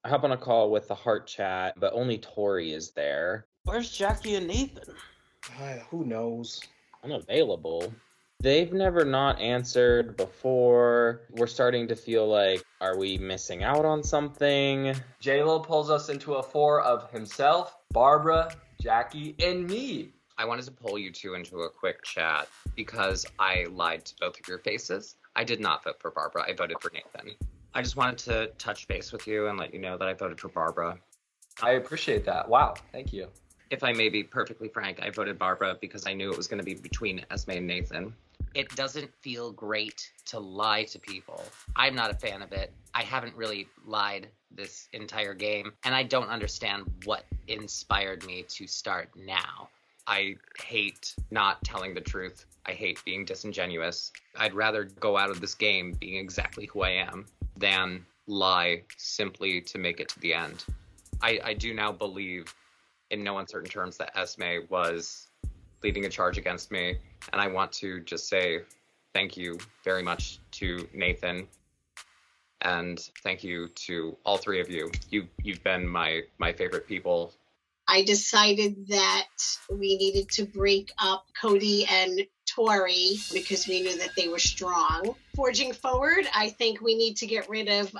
I hop on a call with the heart chat, but only Tori is there. Where's Jackie and Nathan? Who knows? Unavailable. They've never not answered before. We're starting to feel like, are we missing out on something? J-Lo pulls us into a four of himself, Barbara, Jackie, and me. I wanted to pull you two into a quick chat because I lied to both of your faces. I did not vote for Barbara. I voted for Nathan. I just wanted to touch base with you and let you know that I voted for Barbara. I appreciate that. Wow, thank you. If I may be perfectly frank, I voted Barbara because I knew it was going to be between Esme and Nathan. It doesn't feel great to lie to people. I'm not a fan of it. I haven't really lied this entire game, and I don't understand what inspired me to start now. I hate not telling the truth. I hate being disingenuous. I'd rather go out of this game being exactly who I am than lie simply to make it to the end. I do now believe in no uncertain terms that Esme was leading a charge against me, and I want to just say thank you very much to Nathan, and thank you to all three of you. You've been my favorite people. I decided that we needed to break up Cody and Tori because we knew that they were strong. Forging forward, I think we need to get rid of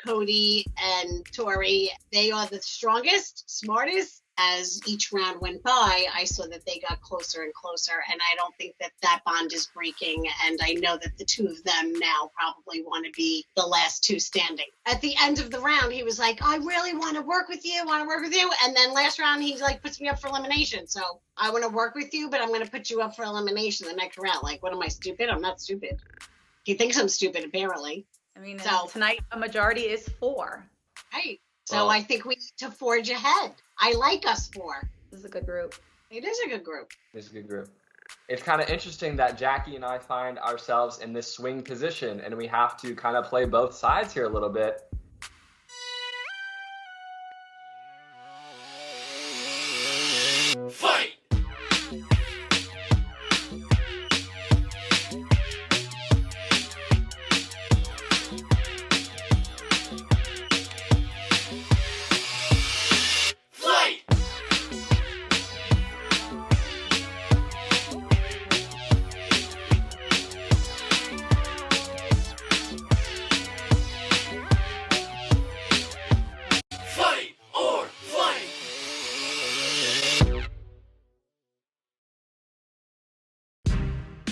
Cody and Tori. They are the strongest, smartest. As each round went by, I saw that they got closer and closer, and I don't think that that bond is breaking, and I know that the two of them now probably want to be the last two standing. At the end of the round, he was like, I really want to work with you, and then last round, he like puts me up for elimination, so I want to work with you, but I'm going to put you up for elimination the next round. Like, what am I, stupid? I'm not stupid. He thinks I'm stupid, apparently. I mean, so, tonight, a majority is 4. Right. So I think we need to forge ahead. I like us 4. This is a good group. It is a good group. It's a good group. It's kind of interesting that Jackie and I find ourselves in this swing position, and we have to kind of play both sides here a little bit. Fight!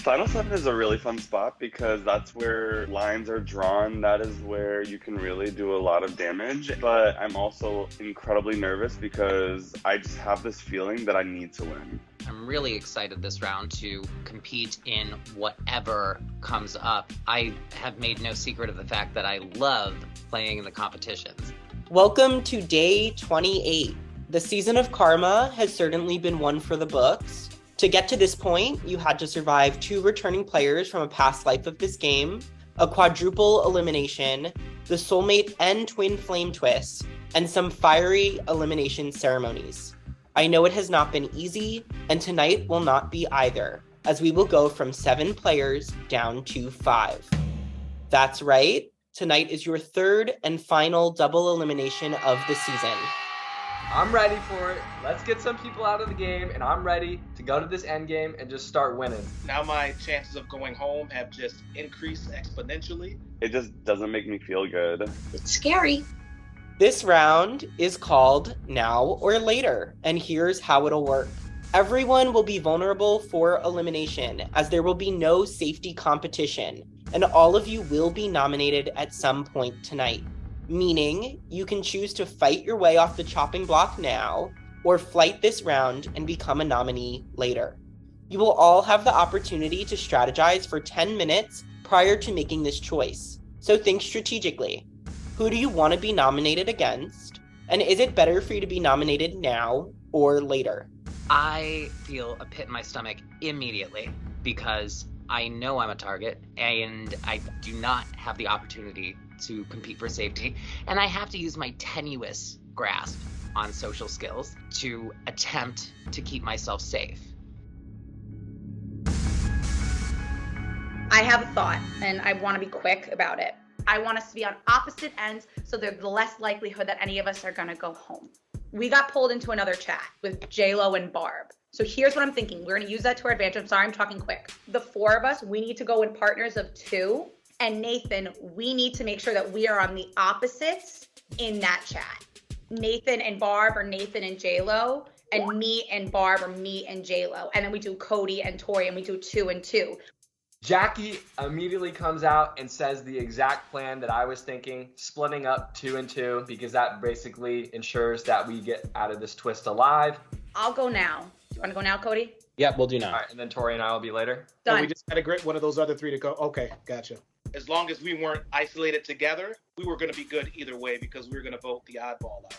Final 7 is a really fun spot because that's where lines are drawn. That is where you can really do a lot of damage. But I'm also incredibly nervous because I just have this feeling that I need to win. I'm really excited this round to compete in whatever comes up. I have made no secret of the fact that I love playing in the competitions. Welcome to day 28. The season of Karma has certainly been one for the books. To get to this point, you had to survive 2 returning players from a past life of this game, a quadruple elimination, the soulmate and twin flame twists, and some fiery elimination ceremonies. I know it has not been easy, and tonight will not be either, as we will go from 7 players down to 5. That's right, tonight is your 3rd and final double elimination of the season. I'm ready for it. Let's get some people out of the game, and I'm ready to go to this end game and just start winning. Now my chances of going home have just increased exponentially. It just doesn't make me feel good. It's scary. This round is called Now or Later, and here's how it'll work. Everyone will be vulnerable for elimination, as there will be no safety competition, and all of you will be nominated at some point tonight. Meaning, you can choose to fight your way off the chopping block now, or flight this round and become a nominee later. You will all have the opportunity to strategize for 10 minutes prior to making this choice, so think strategically. Who do you want to be nominated against? And is it better for you to be nominated now or later? I feel a pit in my stomach immediately because I know I'm a target and I do not have the opportunity to compete for safety, and I have to use my tenuous grasp on social skills to attempt to keep myself safe. I have a thought, and I want to be quick about it. I want us to be on opposite ends so there's less likelihood that any of us are gonna go home. We got pulled into another chat with JLo and Barb. So here's what I'm thinking. We're gonna use that to our advantage. I'm sorry, I'm talking quick. The four of us, we need to go in partners of 2. And Nathan, we need to make sure that we are on the opposites in that chat. Nathan and Barb or Nathan and JLo, and me and Barb or me and JLo. And then we do Cody and Tori, and we do 2 and 2. Jackie immediately comes out and says the exact plan that I was thinking, splitting up 2 and 2, because that basically ensures that we get out of this twist alive. I'll go now. Do you want to go now, Cody? Yep, we'll do now. All right, and then Tori and I will be later. So Done. we just had to grit one of those other 3 to go. Okay, gotcha. As long as we weren't isolated together, we were going to be good either way because we were going to vote the oddball out.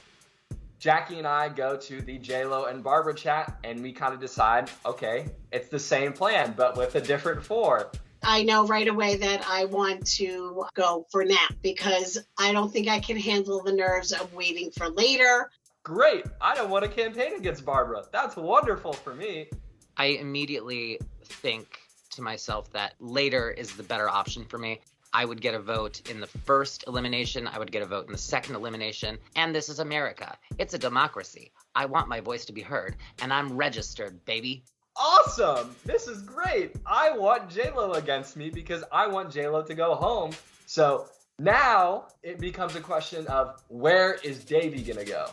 Jackie and I go to the JLo and Barbara chat, and we kind of decide, okay, it's the same plan, but with a different 4. I know right away that I want to go for Nap because I don't think I can handle the nerves of waiting for later. Great. I don't want to campaign against Barbara. That's wonderful for me. I immediately think to myself that later is the better option for me. I would get a vote in the first elimination. I would get a vote in the second elimination. And this is America. It's a democracy. I want my voice to be heard. And I'm registered, baby. Awesome. This is great. I want JLo against me because I want JLo to go home. So now it becomes a question of where is Davey going to go?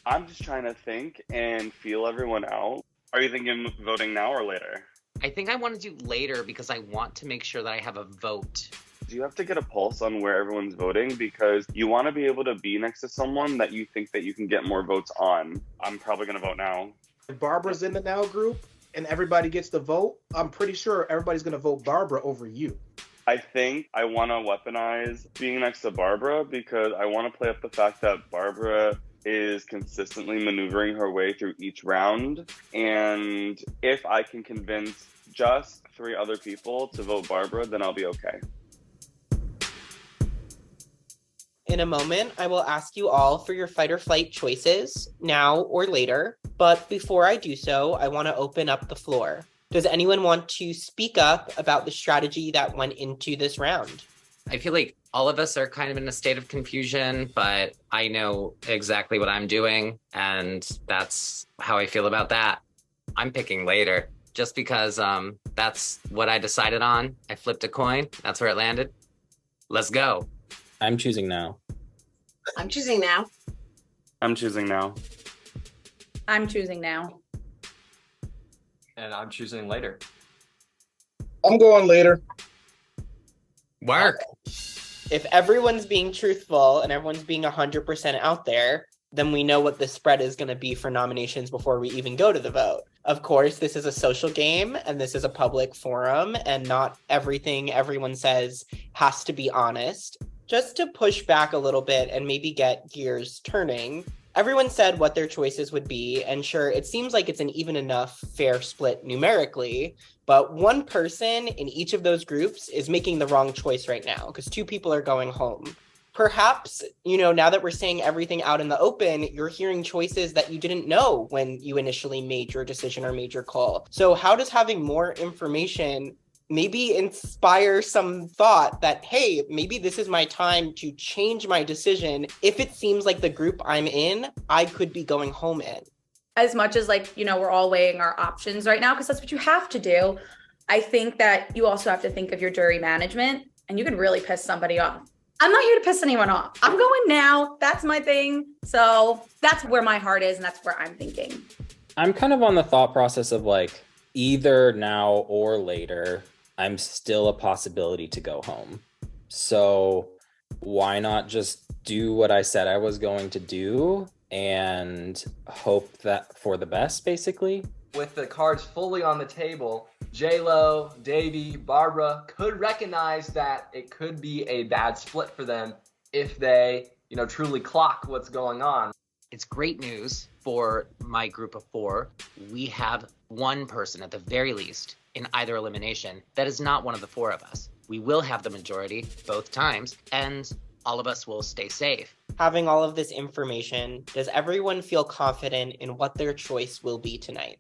I'm just trying to think and feel everyone out. Are you thinking voting now or later? I think I want to do later because I want to make sure that I have a vote. Do you have to get a pulse on where everyone's voting? Because you want to be able to be next to someone that you think that you can get more votes on. I'm probably going to vote now. If Barbara's in the now group and everybody gets to vote, I'm pretty sure everybody's going to vote Barbara over you. I think I want to weaponize being next to Barbara because I want to play up the fact that Barbara is consistently maneuvering her way through each round. And if I can convince just 3 other people to vote Barbara, then I'll be okay. In a moment, I will ask you all for your fight or flight choices, now or later. But before I do so, I want to open up the floor. Does anyone want to speak up about the strategy that went into this round? I feel like all of us are kind of in a state of confusion, but I know exactly what I'm doing, and that's how I feel about that. I'm picking later, just because that's what I decided on. I flipped a coin. That's where it landed. Let's go. I'm choosing now. I'm choosing now. I'm choosing now. I'm choosing now. And I'm choosing later. I'm going later. Work. If everyone's being truthful and everyone's being 100% out there, then we know what the spread is going to be for nominations before we even go to the vote. Of course, this is a social game and this is a public forum, and not everything everyone says has to be honest. Just to push back a little bit and maybe get gears turning, everyone said what their choices would be, and sure, it seems like it's an even enough fair split numerically, but one person in each of those groups is making the wrong choice right now because 2 people are going home. Perhaps, now that we're saying everything out in the open, you're hearing choices that you didn't know when you initially made your decision or made your call. So how does having more information maybe inspire some thought that, hey, maybe this is my time to change my decision if it seems like the group I'm in, I could be going home in? As much as we're all weighing our options right now, because that's what you have to do. I think that you also have to think of your jury management, and you could really piss somebody off. I'm not here to piss anyone off. I'm going now. That's my thing. So that's where my heart is, and that's where I'm thinking. I'm kind of on the thought process of either now or later, I'm still a possibility to go home. So why not just do what I said I was going to do and hope that for the best, basically? With the cards fully on the table, JLo, Davey, Barbara could recognize that it could be a bad split for them if they, truly clock what's going on. It's great news for my group of 4. We have one person at the very least in either elimination that is not one of the 4 of us. We will have the majority both times, and all of us will stay safe. Having all of this information, does everyone feel confident in what their choice will be tonight?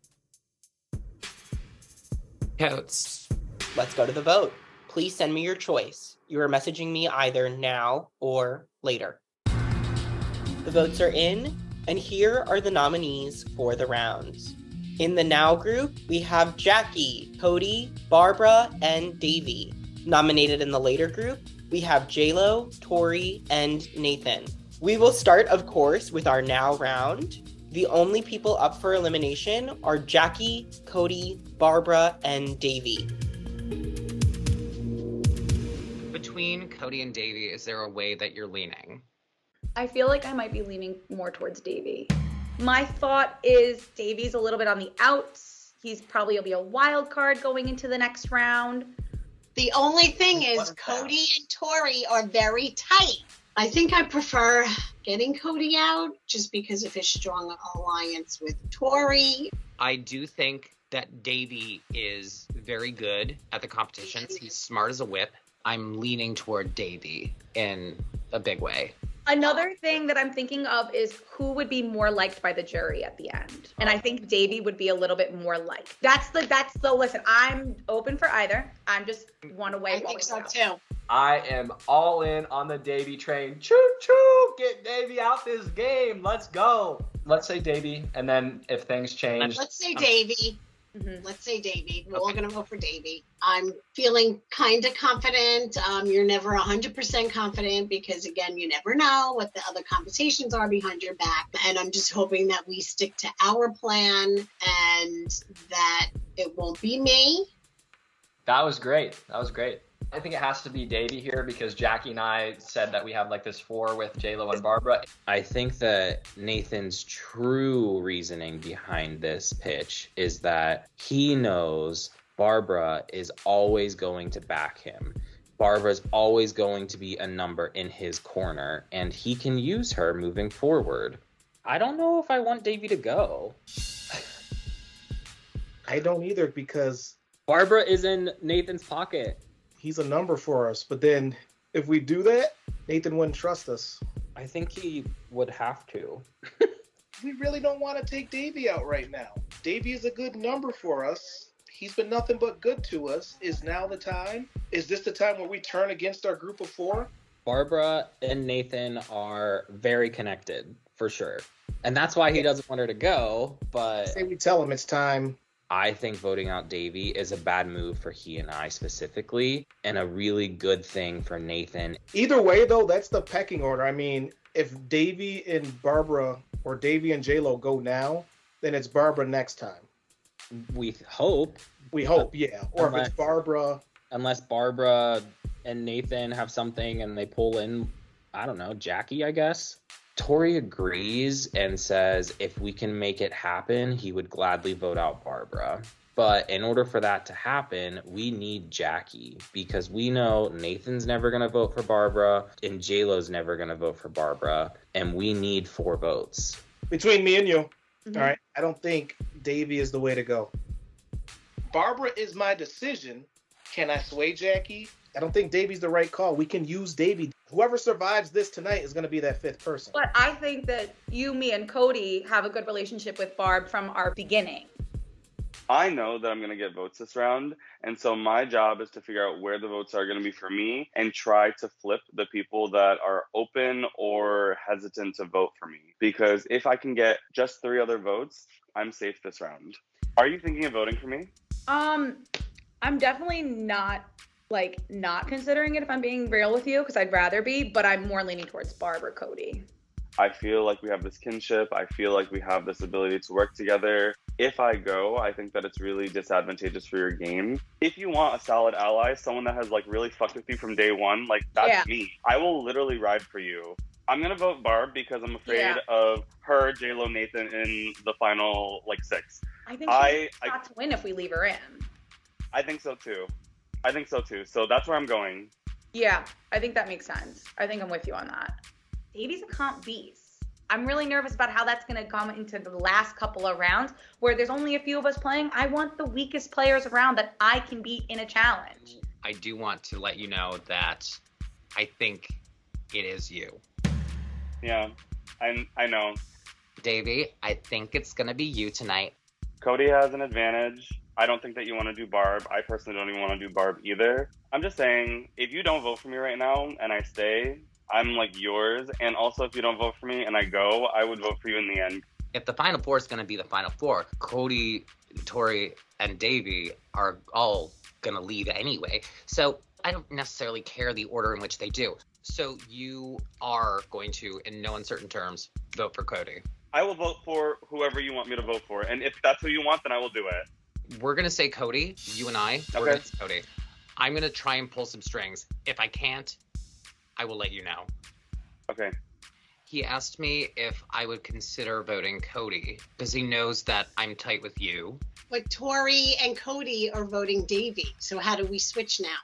Totes. Let's go to the vote. Please send me your choice. You are messaging me either now or later. The votes are in, and here are the nominees for the rounds. In the Now group, we have Jackie, Cody, Barbara, and Davey. Nominated in the Later group, we have JLo, Tori, and Nathan. We will start, of course, with our Now round. The only people up for elimination are Jackie, Cody, Barbara, and Davey. Between Cody and Davey, is there a way that you're leaning? I feel like I might be leaning more towards Davey. My thought is Davey's a little bit on the outs. He's probably will be a wild card going into the next round. The only thing is Cody and Tori are very tight. I think I prefer getting Cody out just because of his strong alliance with Tori. I do think that Davey is very good at the competitions. He's smart as a whip. I'm leaning toward Davey in a big way. Another thing that I'm thinking of is who would be more liked by the jury at the end. And I think Davey would be a little bit more liked. That's the listen, I'm open for either. I'm just want to weigh. I think so too. I am all in on the Davey train. Choo choo! Get Davey out this game. Let's go. Let's say Davey, and then if things change. Let's say Davey. Let's say Davey. We're all going to vote for Davey. I'm feeling kind of confident. You're never 100% confident because, again, you never know what the other conversations are behind your back. And I'm just hoping that we stick to our plan and that it won't be me. That was great. I think it has to be Davey here because Jackie and I said that we have like this 4 with JLo and Barbara. I think that Nathan's true reasoning behind this pitch is that he knows Barbara is always going to back him. Barbara's always going to be a number in his corner, and he can use her moving forward. I don't know if I want Davey to go. I don't either because Barbara is in Nathan's pocket. he's a number for us. But then if we do that, Nathan wouldn't trust us. I think he would have to. We really don't want to take Davey out right now. Davey is a good number for us. He's been nothing but good to us. Is now the time? Is this the time where we turn against our group of 4? Barbara and Nathan are very connected, for sure. And that's why he doesn't want her to go, but Say we tell him it's time. I think voting out Davey is a bad move for he and I specifically, and a really good thing for Nathan. Either way, though, that's the pecking order. I mean, if Davey and Barbara or Davey and JLo go now, then it's Barbara next time. We hope. We hope, yeah. Or if it's Barbara. Unless Barbara and Nathan have something and they pull in, I don't know, Jackie, I guess. Tori agrees and says if we can make it happen, he would gladly vote out Barbara. But in order for that to happen, we need Jackie because we know Nathan's never going to vote for Barbara and JLo's never going to vote for Barbara. And we need 4 votes. Between me and you, all right, I don't think Davey is the way to go. Barbara is my decision. Can I sway Jackie? I don't think Davey's the right call. We can use Davey. Whoever survives this tonight is going to be that 5th person. But I think that you, me, and Cody have a good relationship with Barb from our beginning. I know that I'm going to get votes this round, and so my job is to figure out where the votes are going to be for me and try to flip the people that are open or hesitant to vote for me. Because if I can get just 3 other votes, I'm safe this round. Are you thinking of voting for me? I'm definitely not considering it if I'm being real with you because I'd rather be, but I'm more leaning towards Barb or Cody. I feel like we have this kinship. I feel like we have this ability to work together. If I go, I think that it's really disadvantageous for your game. If you want a solid ally, someone that has really fucked with you from day one, that's me. I will literally ride for you. I'm going to vote Barb because I'm afraid of her, JLo, Nathan in the final 6. I think she's got to win if we leave her in. I think so too. So that's where I'm going. Yeah, I think that makes sense. I think I'm with you on that. Davey's a comp beast. I'm really nervous about how that's going to come into the last couple of rounds where there's only a few of us playing. I want the weakest players around that I can beat in a challenge. I do want to let you know that I think it is you. Yeah, I know. Davey, I think it's going to be you tonight. Cody has an advantage. I don't think that you want to do Barb. I personally don't even want to do Barb either. I'm just saying, if you don't vote for me right now and I stay, I'm like yours. And also, if you don't vote for me and I go, I would vote for you in the end. If the Final Four is going to be the Final Four, Cody, Tori, and Davey are all going to leave anyway. So I don't necessarily care the order in which they do. So you are going to, in no uncertain terms, vote for Cody. I will vote for whoever you want me to vote for. And if that's who you want, then I will do it. We're going to say Cody, you and I. We're Okay. going to say Cody. I'm going to try and pull some strings. If I can't, I will let you know. Okay. He asked me if I would consider voting Cody because he knows that I'm tight with you. But Tori and Cody are voting Davey. So how do we switch now?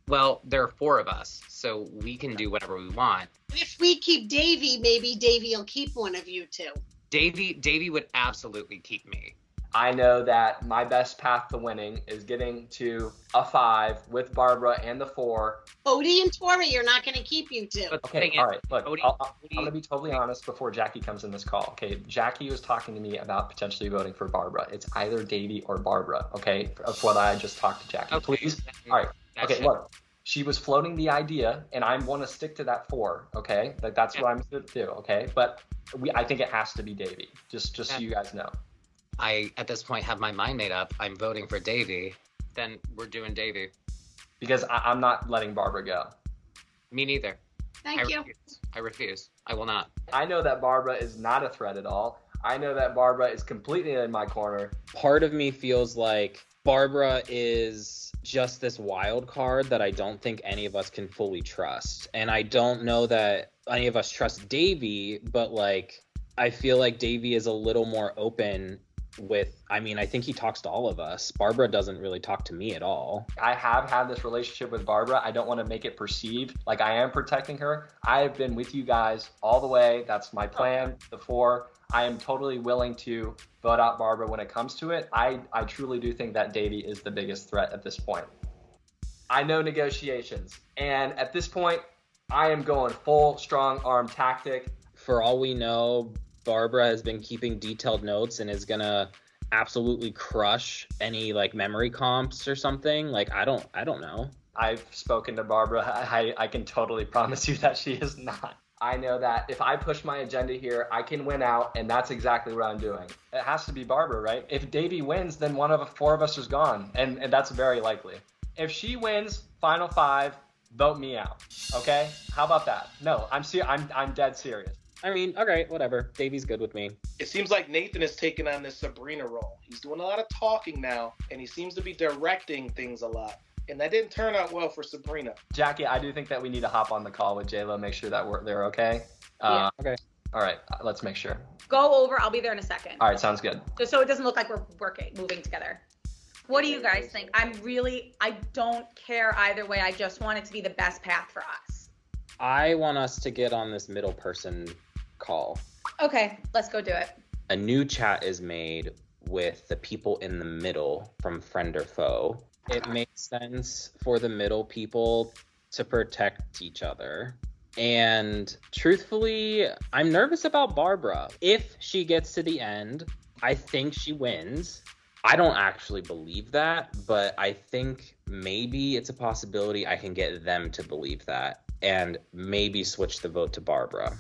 Well, there are 4 of us, so we can do whatever we want. If we keep Davey, maybe Davey will keep one of you two. Davey would absolutely keep me. I know that my best path to winning is getting to a 5 with Barbara and the 4. Cody and Tori are not going to keep you two. But the Okay, thing is, all right. Look, Cody- I'm going to be totally honest before Jackie comes in this call. Okay, Jackie was talking to me about potentially voting for Barbara. It's either Davey or Barbara. Okay, of what I just talked to Jackie. Okay, Please. then All right. that Okay, should- look. She was floating the idea, and I want to stick to that 4. Okay, like that's what I'm going to do. Okay, but I think it has to be Davey. Just so you guys know. I, at this point, have my mind made up. I'm voting for Davey. Then we're doing Davey. Because I'm not letting Barbara go. Me neither. Thank you. Refuse. I refuse. I will not. I know that Barbara is not a threat at all. I know that Barbara is completely in my corner. Part of me feels like Barbara is just this wild card that I don't think any of us can fully trust. And I don't know that any of us trust Davey, but like I feel like Davey is a little more open with, I mean, I think he talks to all of us. Barbara doesn't really talk to me at all. I have had this relationship with Barbara. I don't want to make it perceived like I am protecting her. I have been with you guys all the way. That's my plan, the 4. I am totally willing to vote out Barbara when it comes to it. I truly do think that Davey is the biggest threat at this point. I know negotiations. And at this point, I am going full strong arm tactic. For all we know, Barbara has been keeping detailed notes and is gonna absolutely crush any like memory comps or something. Like I don't know. I've spoken to Barbara. I can totally promise you that she is not. I know that if I push my agenda here, I can win out, and that's exactly what I'm doing. It has to be Barbara, right? If Davey wins, then one of the 4 of us is gone, and that's very likely. If she wins, Final 5, vote me out. Okay? How about that? No, I'm dead serious. I mean, okay, whatever. Davey's good with me. It seems like Nathan is taking on this Sabrina role. He's doing a lot of talking now, and he seems to be directing things a lot. And that didn't turn out well for Sabrina. Jackie, I do think that we need to hop on the call with JLo, make sure that they're okay. Yeah. Okay. All right, let's make sure. Go over. I'll be there in a second. All right, sounds good. Just so it doesn't look like we're moving together. What do you guys think? I don't care either way. I just want it to be the best path for us. I want us to get on this middle person call. Okay, let's go do it. A new chat is made with the people in the middle from Friend or Foe. It makes sense for the middle people to protect each other. And truthfully, I'm nervous about Barbara. If she gets to the end, I think she wins. I don't actually believe that, but I think maybe it's a possibility I can get them to believe that and maybe switch the vote to Barbara.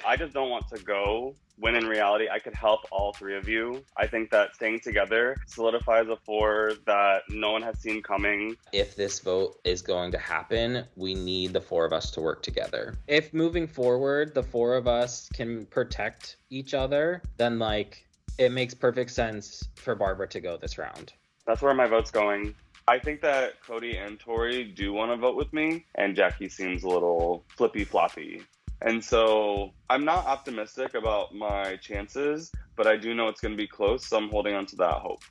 I just don't want to go when in reality I could help all 3 of you. I think that staying together solidifies a 4 that no one has seen coming. If this vote is going to happen, we need the 4 of us to work together. If moving forward, the 4 of us can protect each other, then like it makes perfect sense for Barbara to go this round. That's where my vote's going. I think that Cody and Tori do want to vote with me, and Jackie seems a little flippy-floppy. And so I'm not optimistic about my chances, but I do know it's going to be close, so I'm holding on to that hope.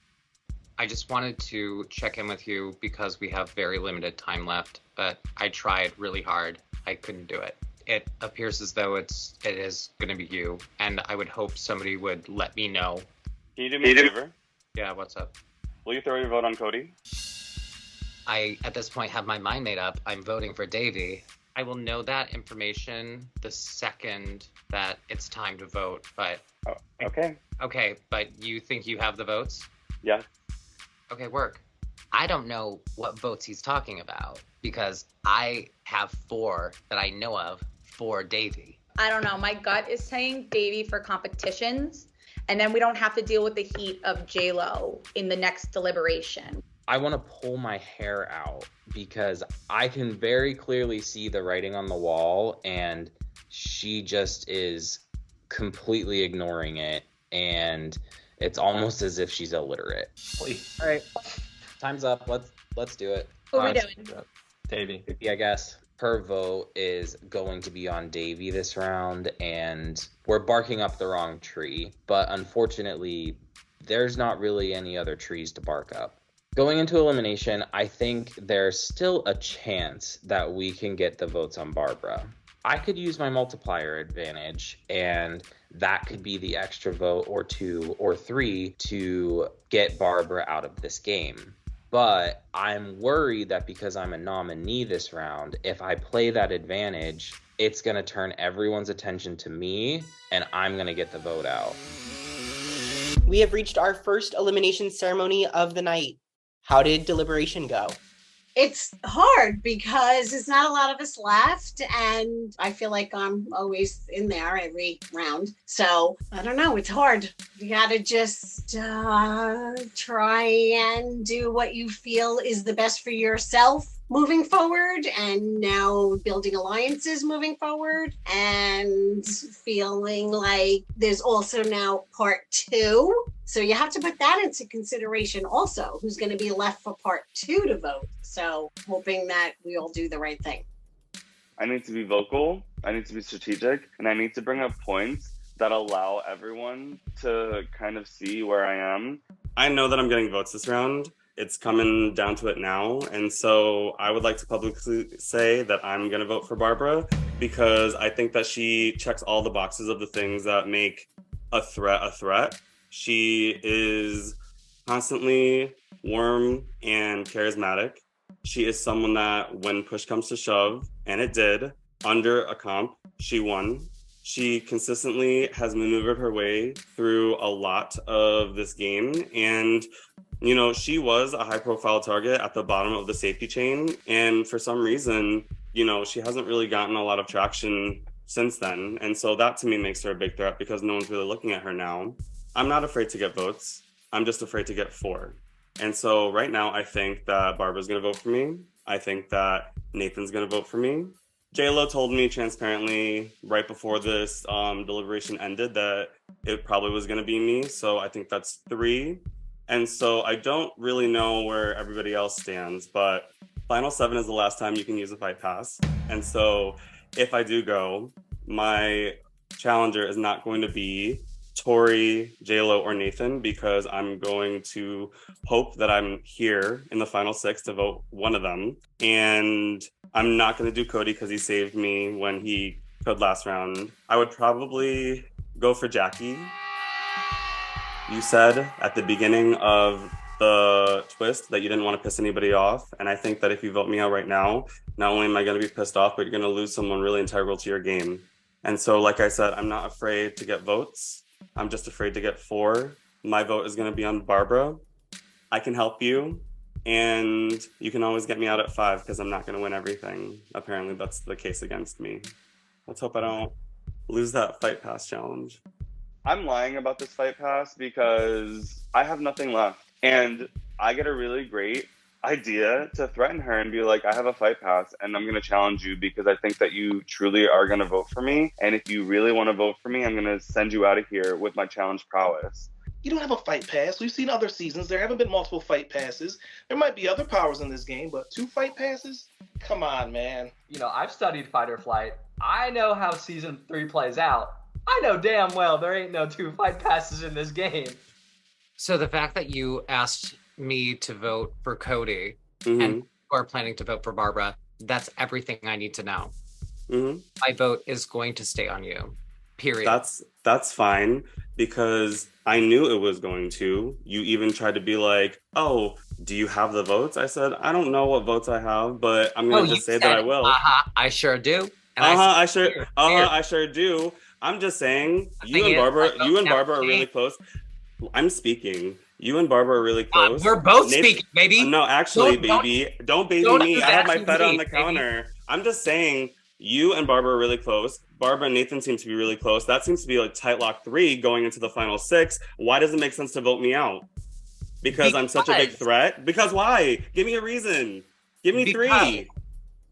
I just wanted to check in with you because we have very limited time left, but I tried really hard. I couldn't do it. It appears as though it is going to be you, and I would hope somebody would let me know. Can you do me a favor? Yeah, what's up? Will you throw your vote on Cody? I, at this point, have my mind made up. I'm voting for Davey. I will know that information the second that it's time to vote, but... Oh, okay. Okay, but you think you have the votes? Yeah. Okay, work. I don't know what votes he's talking about because I have 4 that I know of for Davy. I don't know. My gut is saying Davy for competitions, and then we don't have to deal with the heat of J-Lo in the next deliberation. I want to pull my hair out because I can very clearly see the writing on the wall, and she just is completely ignoring it, and it's almost as if she's illiterate. Please. All right, time's up. Let's do it. What are we doing? Davy. Yeah, I guess her vote is going to be on Davy this round, and we're barking up the wrong tree, but unfortunately, there's not really any other trees to bark up. Going into elimination, I think there's still a chance that we can get the votes on Barbara. I could use my multiplier advantage, and that could be the extra vote or 2 or 3 to get Barbara out of this game. But I'm worried that because I'm a nominee this round, if I play that advantage, it's going to turn everyone's attention to me, and I'm going to get the vote out. We have reached our first elimination ceremony of the night. How did deliberation go? It's hard because there's not a lot of us left, and I feel like I'm always in there every round. So I don't know. It's hard. You got to just try and do what you feel is the best for yourself moving forward, and now building alliances moving forward, and feeling like there's also now part 2. So you have to put that into consideration also, who's going to be left for part 2 to vote. So hoping that we all do the right thing. I need to be vocal, I need to be strategic, and I need to bring up points that allow everyone to kind of see where I am. I know that I'm getting votes this round. It's coming down to it now. And so I would like to publicly say that I'm going to vote for Barbara because I think that she checks all the boxes of the things that make a threat a threat. She is constantly warm and charismatic. She is someone that when push comes to shove, and it did, under a comp, she won. She consistently has maneuvered her way through a lot of this game. And you know, she was a high-profile target at the bottom of the safety chain, and for some reason, you know, she hasn't really gotten a lot of traction since then. And so that to me makes her a big threat because no one's really looking at her now. I'm not afraid to get votes. I'm just afraid to get 4. And so right now, I think that Barbara's going to vote for me. I think that Nathan's going to vote for me. J-Lo told me transparently right before this deliberation ended that it probably was going to be me. So I think that's 3. And so I don't really know where everybody else stands, but Final 7 is the last time you can use a fight pass. And so if I do go, my challenger is not going to be Tori, J-Lo, or Nathan because I'm going to hope that I'm here in the Final 6 to vote one of them. And I'm not going to do Cody because he saved me when he could last round. I would probably go for Jackie. You said at the beginning of the twist that you didn't want to piss anybody off. And I think that if you vote me out right now, not only am I going to be pissed off, but you're going to lose someone really integral to your game. And so, like I said, I'm not afraid to get votes. I'm just afraid to get 4. My vote is going to be on Barbara. I can help you. And you can always get me out at 5 because I'm not going to win everything. Apparently, that's the case against me. Let's hope I don't lose that fight pass challenge. I'm lying about this fight pass because I have nothing left. And I get a really great idea to threaten her and be like, I have a fight pass and I'm going to challenge you because I think that you truly are going to vote for me. And if you really want to vote for me, I'm going to send you out of here with my challenge prowess. You don't have a fight pass. We've seen other seasons. There haven't been multiple fight passes. There might be other powers in this game, but 2 fight passes? Come on, man. You know, I've studied fight or flight. I know how season 3 plays out. I know damn well there ain't no 2 fight passes in this game. So the fact that you asked me to vote for Cody Mm-hmm. and are planning to vote for Barbara, that's everything I need to know. Mm-hmm. My vote is going to stay on you. Period. That's fine because I knew it was going to. You even tried to be like, oh, do you have the votes? I said, I don't know what votes I have, but I'm going to just say that I will. I sure do. And I sure do. I'm just saying, you and Barbara are really close. I'm speaking. You and Barbara are really close. We're both Nathan- speaking, baby. No, actually, Don't- baby. Don't baby don't me. do I have that my to fed me, on the baby. counter. I'm just saying, you and Barbara are really close. Barbara and Nathan seem to be really close. That seems to be like tight lock 3 going into the final 6. Why does it make sense to vote me out? Because I'm such a big Because- threat? Because why? Give me a reason. Give me 3.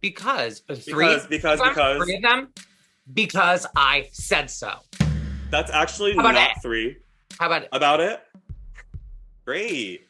Because Because three of them. Because I said so. that's actually How about not it? 3. How about it? About it? Great.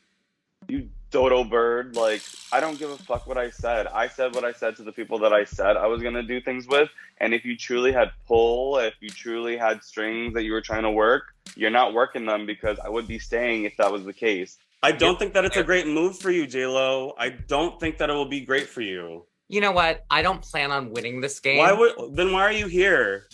You dodo bird. Like, I don't give a fuck what I said. I said what I said to the people that I said I was going to do things with. And if you truly had pull, if you truly had strings that you were trying to work, you're not working them because I would be staying if that was the case. I don't think that it's a great move for you, J-Lo. I don't think that it will be great for you. You know what? I don't plan on winning this game. Then why are you here?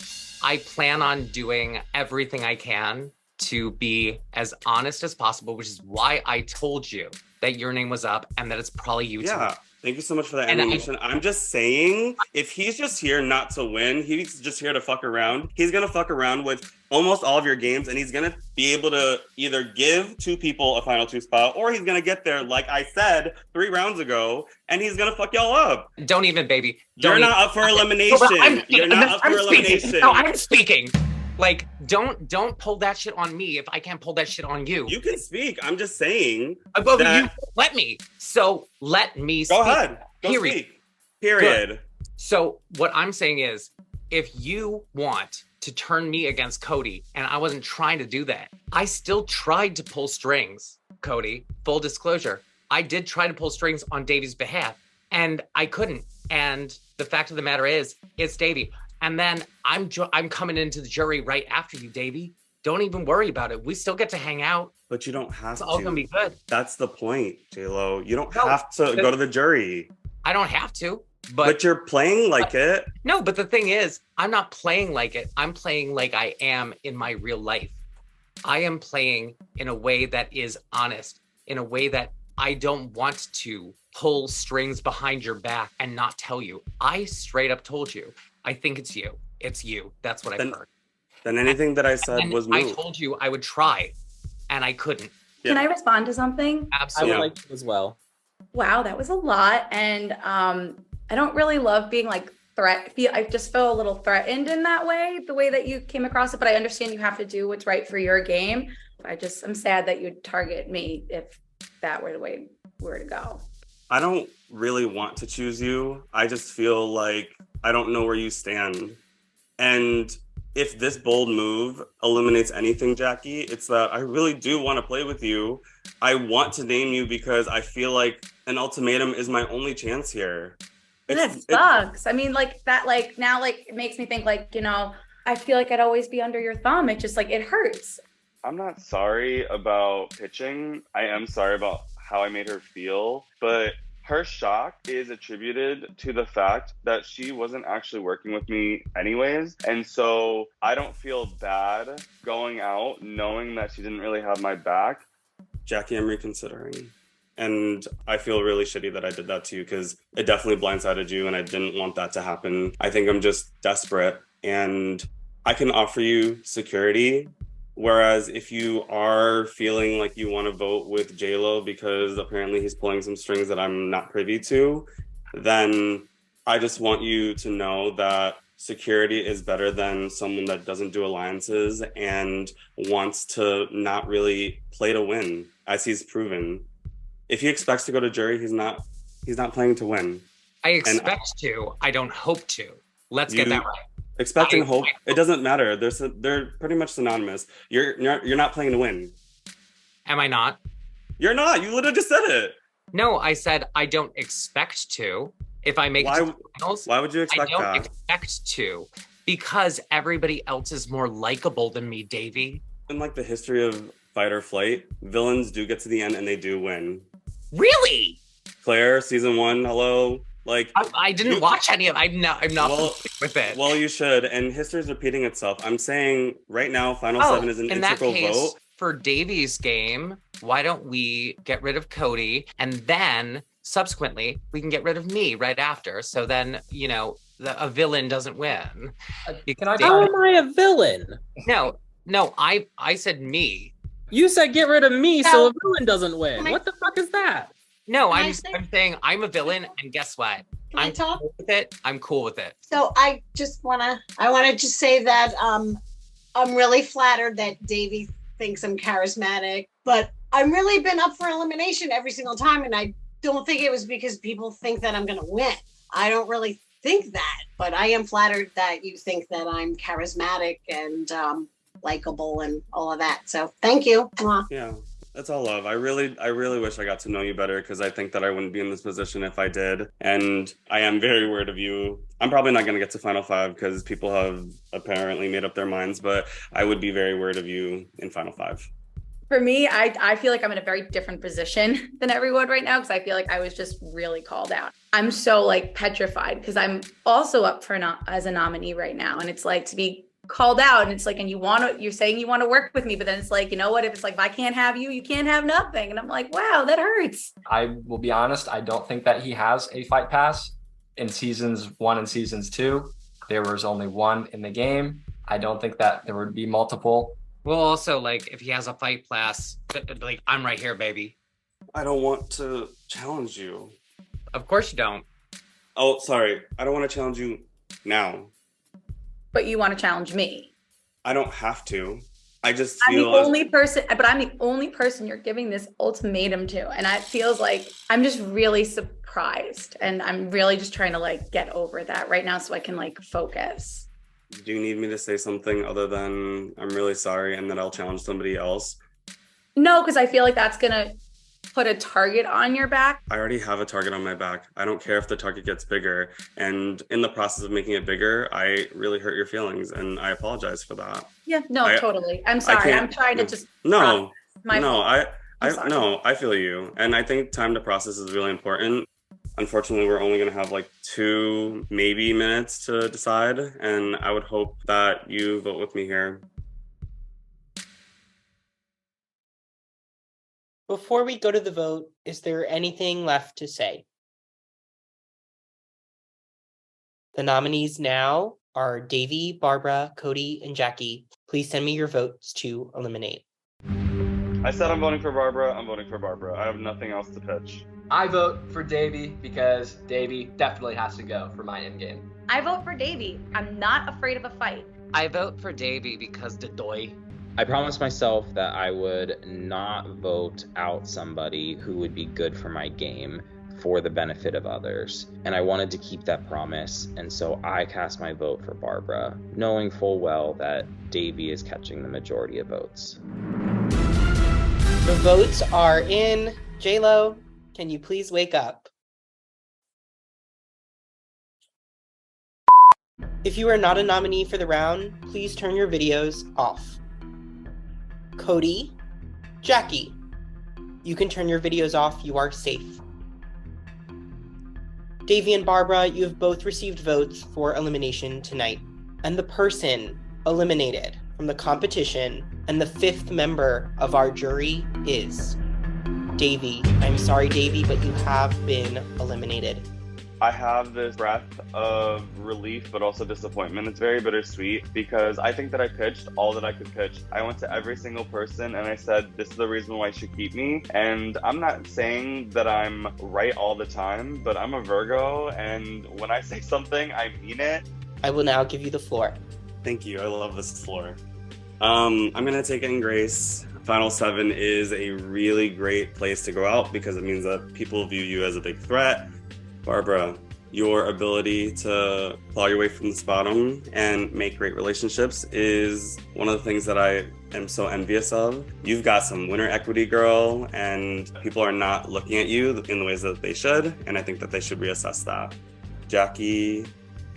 I plan on doing everything I can to be as honest as possible, which is why I told you that your name was up and that it's probably you Yeah. too. Thank you so much for that And ammunition. I'm just saying, if he's just here not to win, he's just here to fuck around. He's gonna fuck around with almost all of your games, and he's gonna be able to either give 2 people a final 2 spot, or he's gonna get there, like I said 3 rounds ago, and he's gonna fuck y'all up. Don't even, baby. You're not up for elimination. You're not up for elimination. No, I'm speaking. Like, don't pull that shit on me if I can't pull that shit on you. You can speak. I'm just saying. But that- you let me. So let me speak. Go ahead. Go Period. speak. Period. Good. So what I'm saying is, if you want to turn me against Cody, and I wasn't trying to do that, I still tried to pull strings, Cody. Full disclosure, I did try to pull strings on Davey's behalf, and I couldn't. And the fact of the matter is, it's Davey. And then I'm coming into the jury right after you, Davey. Don't even worry about it. We still get to hang out. But you don't have It's all to. gonna be good. That's the point, J-Lo. You don't No, have to go to the jury. I don't have to, But you're playing like it. No, but the thing is, I'm not playing like it. I'm playing like I am in my real life. I am playing in a way that is honest, in a way that I don't want to pull strings behind your back and not tell you. I straight up told you, I think it's you. It's you. That's what I've heard. Then anything that I said And was I moot. told you I would try, and I couldn't. Can I respond to something? Absolutely. I would like to as well. Wow, that was a lot. And I don't really love being like I just feel a little threatened in that way, the way that you came across it. But I understand you have to do what's right for your game. I'm sad that you'd target me if that were the way we were to go. I don't really want to choose you. I just feel like I don't know where you stand. And if this bold move eliminates anything, Jackie, it's that I really do want to play with you. I want to name you because I feel like an ultimatum is my only chance here. That sucks. I mean, like that, like now, like it makes me think, like, I feel like I'd always be under your thumb. It just like it hurts. I'm not sorry about pitching. I am sorry about how I made her feel, but her shock is attributed to the fact that she wasn't actually working with me anyways. And so I don't feel bad going out knowing that she didn't really have my back. Jackie, I'm reconsidering. And I feel really shitty that I did that to you because it definitely blindsided you and I didn't want that to happen. I think I'm just desperate and I can offer you security. Whereas if you are feeling like you want to vote with J-Lo because apparently he's pulling some strings that I'm not privy to, then I just want you to know that security is better than someone that doesn't do alliances and wants to not really play to win, as he's proven. If he expects to go to jury, he's not playing to win. I expect to. I don't hope to. Let's get that right. Expect and hope, it doesn't matter. They're pretty much synonymous. You're not playing to win. Am I not? You're not. You literally just said it. No, I said I don't expect to. If I make it to the finals, why would you expect I don't that? expect to, because everybody else is more likable than me, Davey. In like the history of fight or flight, villains do get to the end and they do win. Really? Claire, season 1, hello. Like I didn't watch any of. I'm not with it. Well, you should. And history's repeating itself. I'm saying right now, Final 7 is an in that integral case, vote. For Davey's game, why don't we get rid of Cody and then subsequently we can get rid of me right after? So then a villain doesn't win. How am I a villain? No, I said me. You said get rid of me so So- a villain doesn't win. What the fuck is that? No, Can I I'm say- I'm saying I'm a villain, and guess what? Can I I'm talk? cool with it. I'm cool with it. So I wanna just say that I'm really flattered that Davey thinks I'm charismatic, but I've really been up for elimination every single time, and I don't think it was because people think that I'm gonna win. I don't really think that, but I am flattered that you think that I'm charismatic and likable and all of that. So thank you. Mwah. Yeah, that's all love. I really wish I got to know you better, because I think that I wouldn't be in this position if I did. And I am very worried of you. I'm probably not going to get to Final Five because people have apparently made up their minds, but I would be very worried of you in Final Five. For me, I feel like I'm in a very different position than everyone right now because I feel like I was just really called out. I'm so like petrified because I'm also up for as a nominee right now, and it's like to be called out, and it's like, and you're saying you want to work with me, but then it's like, you know what? If it's like if I can't have you, you can't have nothing, and I'm like, wow, that hurts. I will be honest, I don't think that he has a fight pass. In seasons 1 and seasons 2, there was only one in the game. I don't think that there would be multiple. Well, also, like, if he has a fight pass, like, I'm right here, baby. I don't want to challenge you. Of course you don't. Oh, sorry. I don't want to challenge you now. But you want to challenge me. I don't have to. I just I'm the feel only person, but I'm the only person you're giving this ultimatum to. And it feels like I'm just really surprised. And I'm really just trying to like get over that right now so I can like focus. Do you need me to say something other than I'm really sorry and then I'll challenge somebody else? No, because I feel like that's going to put a target on your back. I already have a target on my back. I don't care if the target gets bigger. And in the process of making it bigger, I really hurt your feelings, and I apologize for that. Yeah, no, totally. I'm sorry. can't- I'm trying to just No, my no, fault. I'm sorry. no, I feel you. And I think time to process is really important. Unfortunately, we're only going to have like 2 maybe minutes to decide. And I would hope that you vote with me here. Before we go to the vote, is there anything left to say? The nominees now are Davey, Barbara, Cody, and Jackie. Please send me your votes to eliminate. I said I'm voting for Barbara. I'm voting for Barbara. I have nothing else to pitch. I vote for Davey because Davey definitely has to go for my endgame. I vote for Davey. I'm not afraid of a fight. I vote for Davey because Dadoy. I promised myself that I would not vote out somebody who would be good for my game for the benefit of others. And I wanted to keep that promise, and so I cast my vote for Barbara, knowing full well that Davey is catching the majority of votes. The votes are in. J-Lo, can you please wake up? If you are not a nominee for the round, please turn your videos off. Cody, Jackie, you can turn your videos off. You are safe. Davey and Barbara, you have both received votes for elimination tonight. And the person eliminated from the competition and the 5th member of our jury is Davey. I'm sorry, Davey, but you have been eliminated. I have this breath of relief, but also disappointment. It's very bittersweet because I think that I pitched all that I could pitch. I went to every single person and I said, this is the reason why you should keep me. And I'm not saying that I'm right all the time, but I'm a Virgo. And when I say something, I mean it. I will now give you the floor. Thank you. I love this floor. I'm going to take it in grace. Final 7 is a really great place to go out because it means that people view you as a big threat. Barbara, your ability to claw your way from this bottom and make great relationships is one of the things that I am so envious of. You've got some winner equity, girl, and people are not looking at you in the ways that they should, and I think that they should reassess that. Jackie,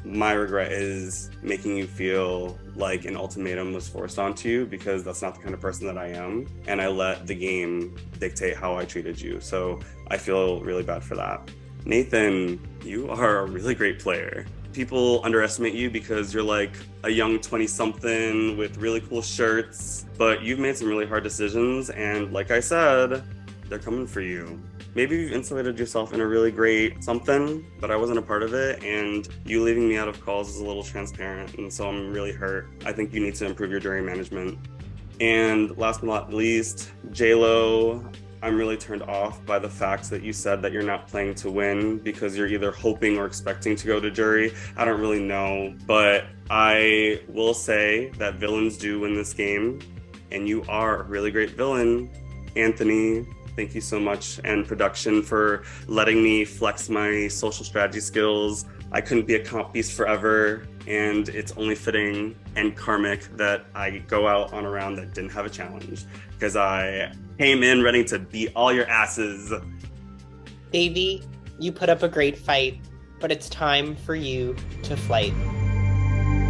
my regret is making you feel like an ultimatum was forced onto you because that's not the kind of person that I am, and I let the game dictate how I treated you, so I feel really bad for that. Nathan, you are a really great player. People underestimate you because you're like a young 20-something with really cool shirts, but you've made some really hard decisions, and like I said, they're coming for you. Maybe you've insulated yourself in a really great something, but I wasn't a part of it, and you leaving me out of calls is a little transparent, and so I'm really hurt. I think you need to improve your jury management. And last but not least, JLo, I'm really turned off by the fact that you said that you're not playing to win because you're either hoping or expecting to go to jury. I don't really know, but I will say that villains do win this game, and you are a really great villain. Anthony, thank you so much, and production for letting me flex my social strategy skills. I couldn't be a comp beast forever, and it's only fitting and karmic that I go out on a round that didn't have a challenge, because I came in ready to beat all your asses. Davey, you put up a great fight, but it's time for you to flight.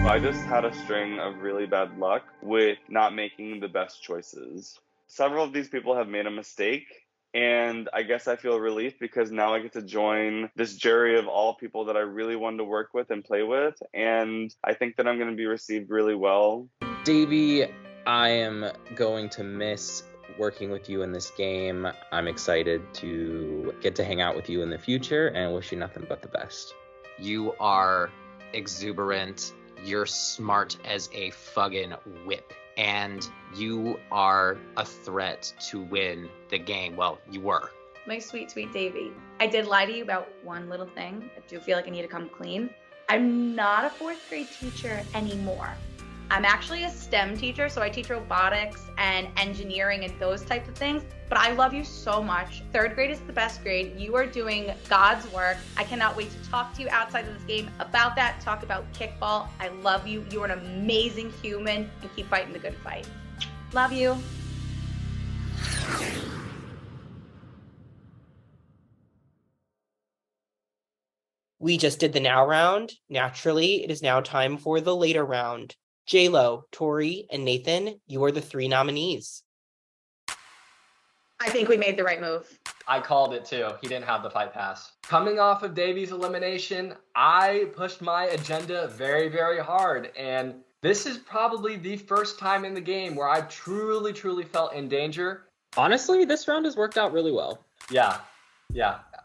I just had a string of really bad luck with not making the best choices. Several of these people have made a mistake, and I guess I feel relief because now I get to join this jury of all people that I really wanted to work with and play with, and I think that I'm going to be received really well. Davey, I am going to miss working with you in this game. I'm excited to get to hang out with you in the future and wish you nothing but the best. You are exuberant. You're smart as a fucking whip. And you are a threat to win the game. Well, you were. My sweet, sweet Davey. I did lie to you about one little thing. I do feel like I need to come clean. I'm not a 4th grade teacher anymore. I'm actually a STEM teacher, so I teach robotics and engineering and those types of things. But I love you so much. 3rd grade is the best grade. You are doing God's work. I cannot wait to talk to you outside of this game about that, talk about kickball. I love you. You are an amazing human, and keep fighting the good fight. Love you. We just did the now round. Naturally, it is now time for the later round. JLo, Tori, and Nathan, you are the 3 nominees. I think we made the right move. I called it too. He didn't have the fight pass. Coming off of Davey's elimination, I pushed my agenda very, very hard. And this is probably the first time in the game where I truly, truly felt in danger. Honestly, this round has worked out really well. Yeah.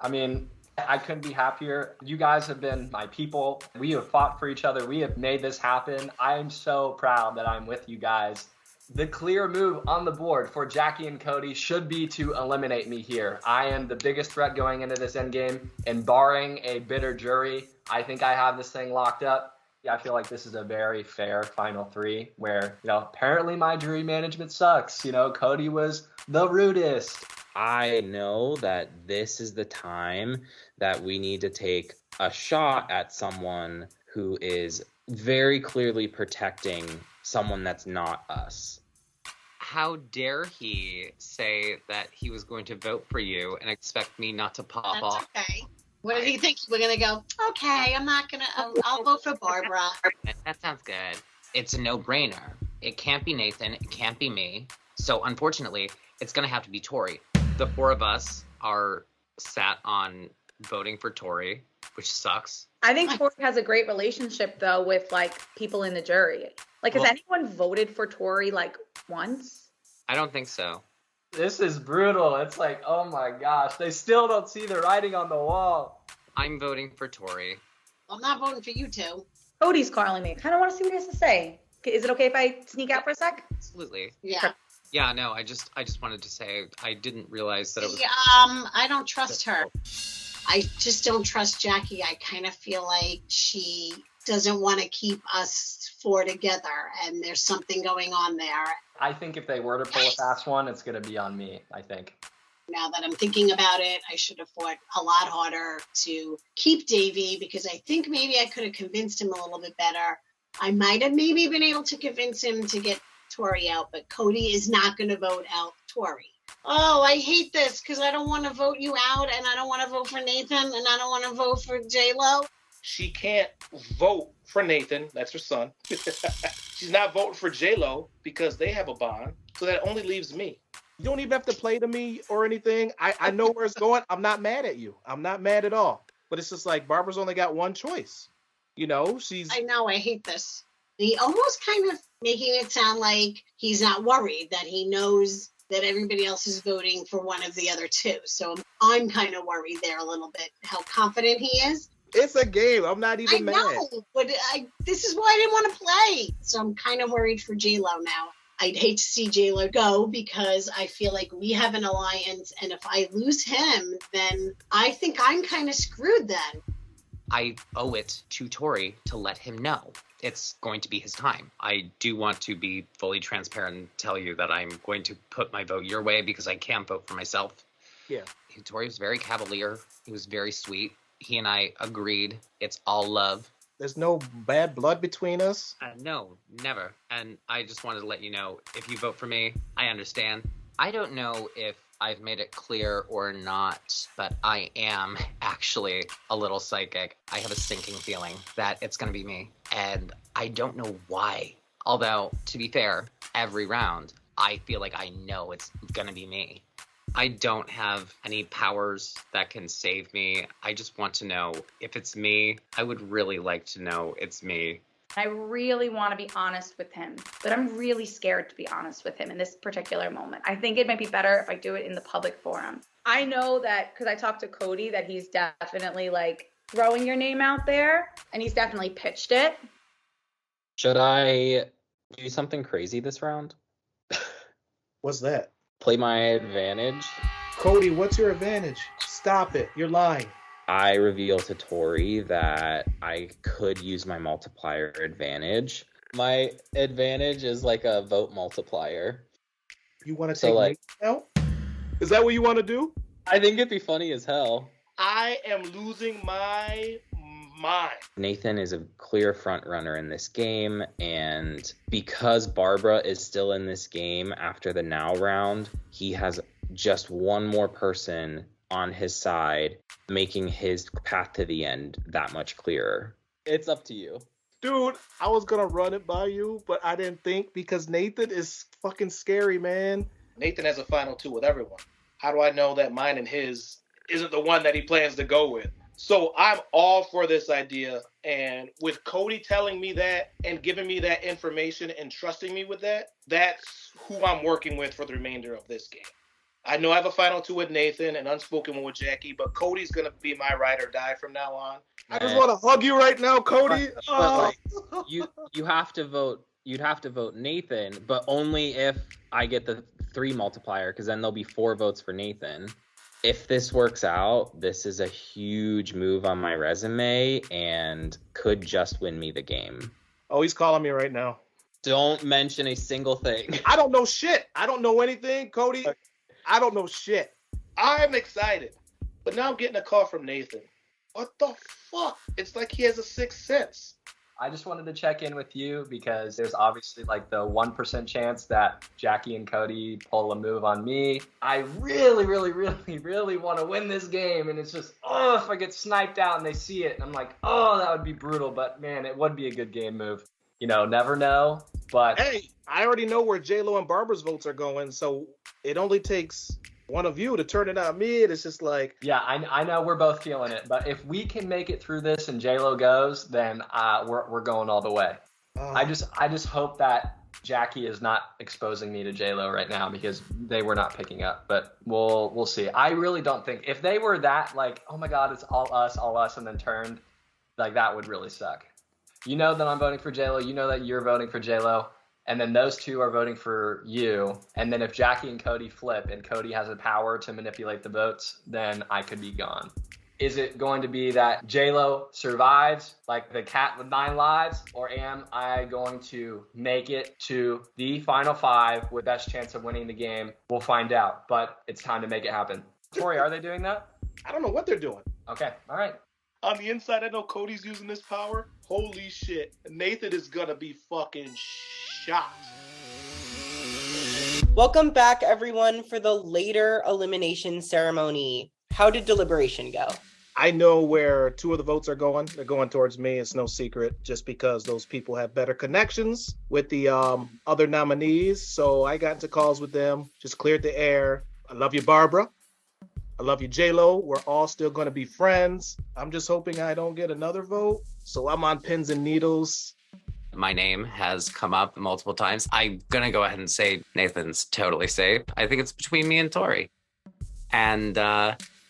I mean, I couldn't be happier. You guys have been my people. We have fought for each other. We have made this happen. I am so proud that I'm with you guys. The clear move on the board for Jackie and Cody should be to eliminate me here. I am the biggest threat going into this endgame, and barring a bitter jury, I think I have this thing locked up. Yeah, I feel like this is a very fair final 3 where, apparently my jury management sucks. Cody was the rudest. I know that this is the time that we need to take a shot at someone who is very clearly protecting someone that's not us. How dare he say that he was going to vote for you and expect me not to pop That's off? okay. What did he think? We're going to go, okay, I'm not going to, I'll vote for Barbara. That sounds good. It's a no-brainer. It can't be Nathan. It can't be me. So unfortunately, it's going to have to be Tori. The 4 of us are sat on voting for Tori, which sucks. I think Tori has a great relationship, though, with, people in the jury. Has anyone voted for Tori, once? I don't think so. This is brutal. It's like, oh my gosh, they still don't see the writing on the wall. I'm voting for Tori. I'm not voting for you two. Cody's calling me. I kind of want to see what he has to say. Is it okay if I sneak out for a sec? Absolutely. Yeah. Yeah, no, I just wanted to say I didn't realize that it was... I don't trust her. I just don't trust Jackie. I kind of feel like she doesn't want to keep us 4 together, and there's something going on there. I think if they were to pull a fast one, it's going to be on me, I think. Now that I'm thinking about it, I should have fought a lot harder to keep Davey, because I think maybe I could have convinced him a little bit better. I might have maybe been able to convince him to get Tori out, but Cody is not going to vote out Tori. Oh, I hate this because I don't want to vote you out, and I don't want to vote for Nathan, and I don't want to vote for JLo. She can't vote for Nathan. That's her son. She's not voting for JLo because they have a bond. So that only leaves me. You don't even have to play to me or anything. I know where it's going. I'm not mad at you. I'm not mad at all. But it's just like Barbara's only got one choice. I know. I hate this. He almost kind of making it sound like he's not worried, that he knows that everybody else is voting for one of the other 2. So I'm kind of worried there a little bit, how confident he is. It's a game. I'm not even mad. I know, but this is why I didn't want to play. So I'm kind of worried for JLo now. I'd hate to see J-Lo go because I feel like we have an alliance, and if I lose him, then I think I'm kind of screwed then. I owe it to Tori to let him know it's going to be his time. I do want to be fully transparent and tell you that I'm going to put my vote your way because I can't vote for myself. Yeah. Tori was very cavalier. He was very sweet. He and I agreed. It's all love. There's no bad blood between us? No, never. And I just wanted to let you know, if you vote for me, I understand. I don't know if I've made it clear or not, but I am actually a little psychic. I have a sinking feeling that it's going to be me. And I don't know why. Although, to be fair, every round, I feel like I know it's going to be me. I don't have any powers that can save me. I just want to know if it's me. I would really like to know it's me. I really want to be honest with him, but I'm really scared to be honest with him in this particular moment. I think it might be better if I do it in the public forum. I know that because I talked to Cody that he's definitely like throwing your name out there, and he's definitely pitched it. Should I do something crazy this round? What's that? Play my advantage? Cody, what's your advantage? Stop it. You're lying. I reveal to Tori that I could use my multiplier advantage. My advantage is like a vote multiplier. You want to take Nathan out? Is that what you want to do? I think it'd be funny as hell. I am losing my mind. Nathan is a clear front runner in this game, and because Barbara is still in this game after the now round, he has just one more person on his side, making his path to the end that much clearer. It's up to you. Dude, I was gonna run it by you, but I didn't think because Nathan is fucking scary, man. Nathan has a final two with everyone. How do I know that mine and his isn't the one that he plans to go with? So I'm all for this idea, and with Cody telling me that and giving me that information and trusting me with that, that's who I'm working with for the remainder of this game. I know I have a final two with Nathan and unspoken one with Jackie, but Cody's going to be my ride or die from now on. I just want to hug you right now, Cody. But like, you have to vote. You'd have to vote Nathan, but only if I get the 3 multiplier, because then there'll be 4 votes for Nathan. If this works out, this is a huge move on my resume and could just win me the game. Oh, he's calling me right now. Don't mention a single thing. I don't know shit. I don't know anything, Cody. I don't know shit. I'm excited. But now I'm getting a call from Nathan. What the fuck? It's like he has a sixth sense. I just wanted to check in with you because there's obviously like the 1% chance that Jackie and Cody pull a move on me. I really want to win this game. And it's just, if I get sniped out and they see it, and I'm like, that would be brutal. But man, it would be a good game move. You know, never know. But hey, I already know where J-Lo and Barbara's votes are going. So it only takes one of you to turn it on me. It's just like, yeah, I know we're both feeling it, but if we can make it through this and J-Lo goes, then we're going all the way. I just hope that Jackie is not exposing me to J-Lo right now because they were not picking up, but we'll see. I really don't think if they were that like, oh my God, it's all us, and then turned, like that would really suck. You know that I'm voting for J-Lo. You know that you're voting for J-Lo. And then those two are voting for you. And then if Jackie and Cody flip and Cody has the power to manipulate the votes, then I could be gone. Is it going to be that J-Lo survives like the cat with 9 lives? Or am I going to make it to the final 5 with best chance of winning the game? We'll find out. But it's time to make it happen. Tori, are they doing that? I don't know what they're doing. Okay. All right. On the inside, I know Cody's using this power. Holy shit. Nathan is going to be fucking shocked. Welcome back, everyone, for the later elimination ceremony. How did deliberation go? I know where 2 of the votes are going. They're going towards me. It's no secret, just because those people have better connections with the other nominees. So I got into calls with them, just cleared the air. I love you, Barbara. I love you, J-Lo. We're all still going to be friends. I'm just hoping I don't get another vote. So I'm on pins and needles. My name has come up multiple times. I'm going to go ahead and say Nathan's totally safe. I think it's between me and Tori. And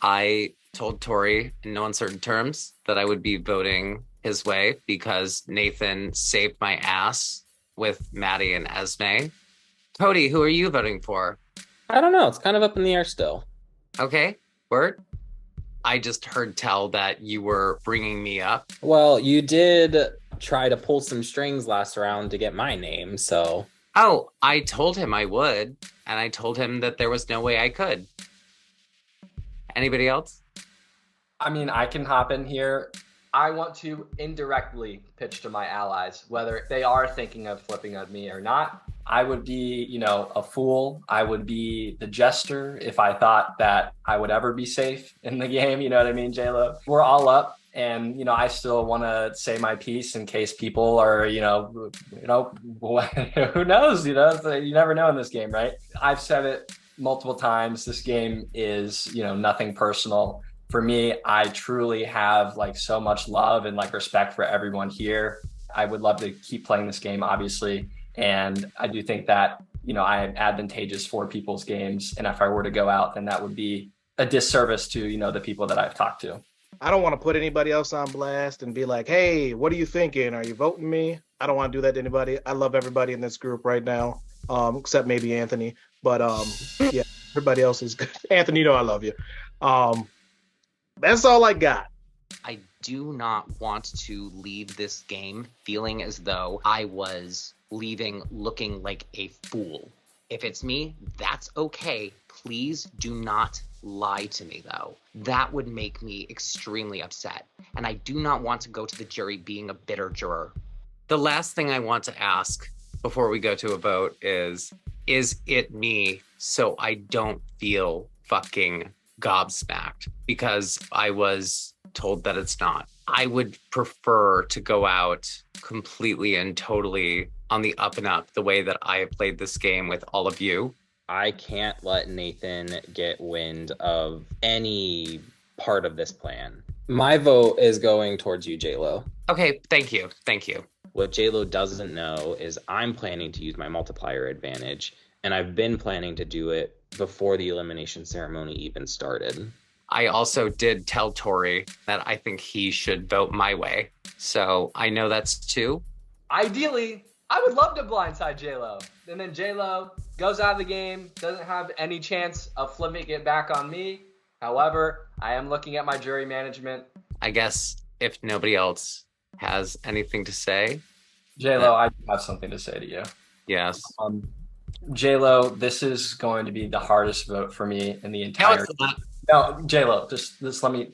I told Tori in no uncertain terms that I would be voting his way because Nathan saved my ass with Maddie and Esme. Cody, who are you voting for? I don't know. It's kind of up in the air still. Okay, word. I just heard tell that you were bringing me up. Well, you did try to pull some strings last round to get my name, so. Oh, I told him I would, and I told him that there was no way I could. Anybody else? I mean, I can hop in here. I want to indirectly pitch to my allies, whether they are thinking of flipping on me or not. I would be, a fool. I would be the jester if I thought that I would ever be safe in the game. You know what I mean, J-Lo? We're all up. And, I still want to say my piece in case people are, who knows, you never know in this game, right? I've said it multiple times. This game is, nothing personal. For me, I truly have so much love and respect for everyone here. I would love to keep playing this game, obviously. And I do think that, I am advantageous for people's games. And if I were to go out, then that would be a disservice to, the people that I've talked to. I don't want to put anybody else on blast and be like, hey, what are you thinking? Are you voting me? I don't want to do that to anybody. I love everybody in this group right now, except maybe Anthony. But yeah, everybody else is good. Anthony, I love you. That's all I got. I do not want to leave this game feeling as though I was leaving looking like a fool. If it's me, that's okay. Please do not lie to me, though. That would make me extremely upset. And I do not want to go to the jury being a bitter juror. The last thing I want to ask before we go to a vote is it me so I don't feel fucking gobsmacked because I was told that it's not? I would prefer to go out completely and totally on the up and up the way that I have played this game with all of you. I can't let Nathan get wind of any part of this plan. My vote is going towards you, J-Lo. Okay, thank you. Thank you. What J-Lo doesn't know is I'm planning to use my multiplier advantage, and I've been planning to do it before the elimination ceremony even started. I also did tell Tori that I think he should vote my way. So I know that's 2. Ideally, I would love to blindside J-Lo. And then J-Lo goes out of the game, doesn't have any chance of flipping it back on me. However, I am looking at my jury management. I guess if nobody else has anything to say. J-Lo, I have something to say to you. Yes. J-Lo, this is going to be the hardest vote for me in the entire. No, J-Lo, just let me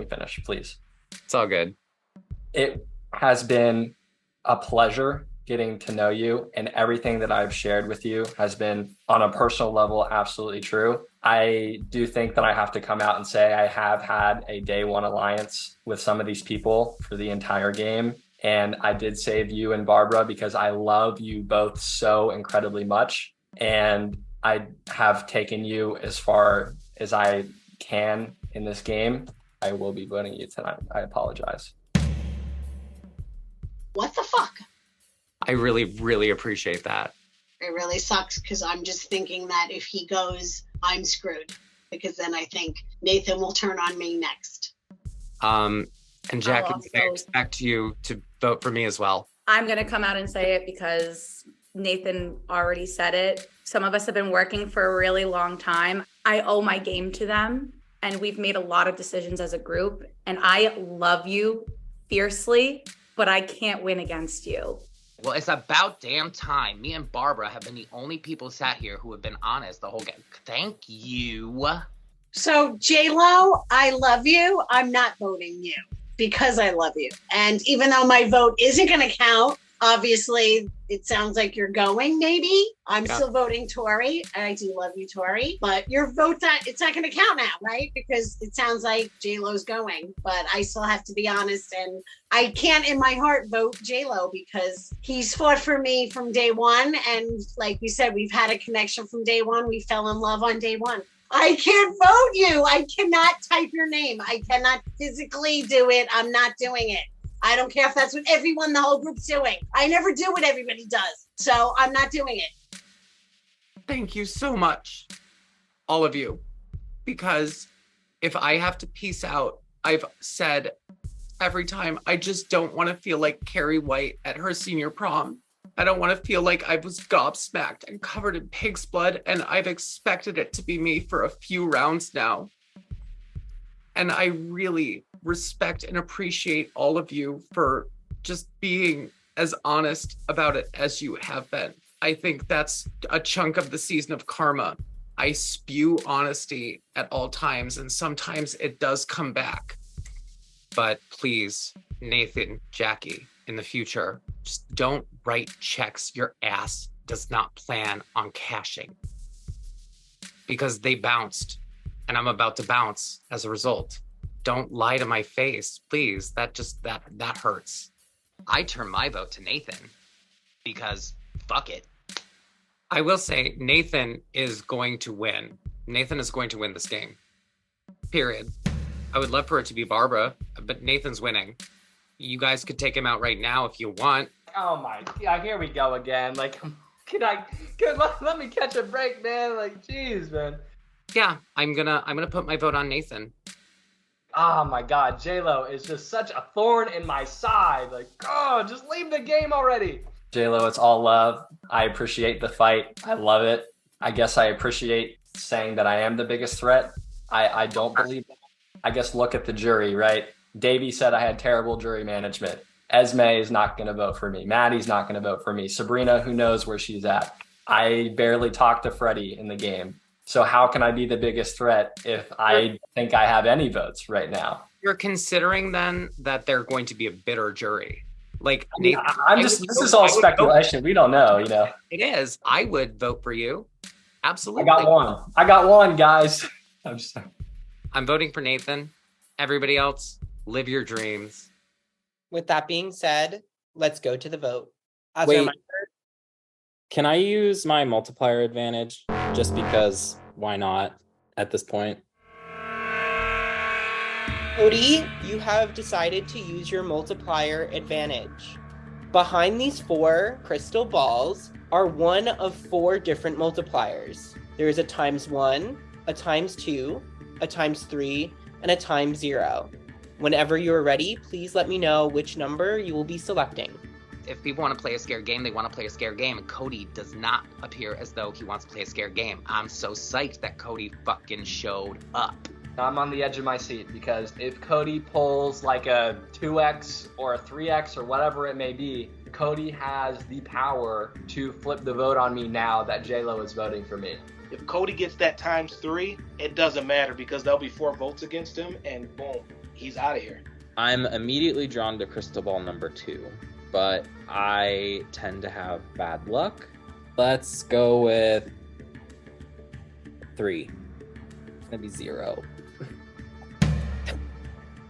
finish, please. It's all good. It has been a pleasure getting to know you, and everything that I've shared with you has been on a personal level absolutely true. I do think that I have to come out and say I have had a day one alliance with some of these people for the entire game. And I did save you and Barbara because I love you both so incredibly much. And I have taken you as far as I can in this game. I will be voting you tonight. I apologize. What the fuck? I really, really appreciate that. It really sucks because I'm just thinking that if he goes, I'm screwed. Because then I think Nathan will turn on me next. And Jackie, I expect you to vote for me as well. I'm going to come out and say it because Nathan already said it. Some of us have been working for a really long time. I owe my game to them, and we've made a lot of decisions as a group. And I love you fiercely, but I can't win against you. Well, it's about damn time. Me and Barbara have been the only people sat here who have been honest the whole game. Thank you. So, J-Lo, I love you. I'm not voting you because I love you. And even though my vote isn't going to count, obviously, it sounds like you're going, maybe. I'm still voting Tori. And I do love you, Tori. But your vote, it's not going to count now, right? Because it sounds like J-Lo's going. But I still have to be honest. And I can't in my heart vote J-Lo because he's fought for me from day one. And like we said, we've had a connection from day one. We fell in love on day one. I can't vote you. I cannot type your name. I cannot physically do it. I'm not doing it. I don't care if that's what everyone, the whole group's doing. I never do what everybody does. So I'm not doing it. Thank you so much, all of you. Because if I have to peace out, I've said every time, I just don't want to feel like Carrie White at her senior prom. I don't want to feel like I was gobsmacked and covered in pig's blood, and I've expected it to be me for a few rounds now. And I really respect and appreciate all of you for just being as honest about it as you have been. I think that's a chunk of the season of karma. I spew honesty at all times, and sometimes it does come back. But please, Nathan, Jackie, in the future, just don't write checks your ass does not plan on cashing. Because they bounced, and I'm about to bounce as a result. Don't lie to my face, please. That hurts. I turn my vote to Nathan because fuck it. I will say Nathan is going to win. Nathan is going to win this game. Period. I would love for it to be Barbara, but Nathan's winning. You guys could take him out right now if you want. Oh my, yeah, here we go again. Like, let me catch a break, man. Like, jeez, man. Yeah, I'm gonna put my vote on Nathan. Oh my God, J-Lo is just such a thorn in my side. Like, oh, just leave the game already. J-Lo, it's all love. I appreciate the fight. I love it. I guess I appreciate saying that I am the biggest threat. I don't believe that. I guess look at the jury, right? Davey said I had terrible jury management. Esme is not going to vote for me. Maddie's not going to vote for me. Sabrina, who knows where she's at? I barely talked to Freddie in the game. So how can I be the biggest threat if I think I have any votes right now? You're considering then that they're going to be a bitter jury. Like, I mean, this is all speculation. We don't know, you know. It is. I would vote for you. Absolutely. I got one, guys. I'm voting for Nathan. Everybody else, live your dreams. With that being said, let's go to the vote. As a Wait, reminder, can I use my multiplier advantage just because why not at this point? Cody, you have decided to use your multiplier advantage. Behind these 4 crystal balls are one of 4 different multipliers. There is a ×1, a ×2, a ×3, and a ×0. Whenever you are ready, please let me know which number you will be selecting. If people want to play a scare game, they want to play a scare game, and Cody does not appear as though he wants to play a scare game. I'm so psyched that Cody fucking showed up. I'm on the edge of my seat because if Cody pulls like a 2x or a 3x or whatever it may be, Cody has the power to flip the vote on me now that J-Lo is voting for me. If Cody gets that ×3, it doesn't matter because there'll be 4 votes against him, and boom, he's out of here. I'm immediately drawn to crystal ball number 2, but I tend to have bad luck. Let's go with 3. It's gonna be 0.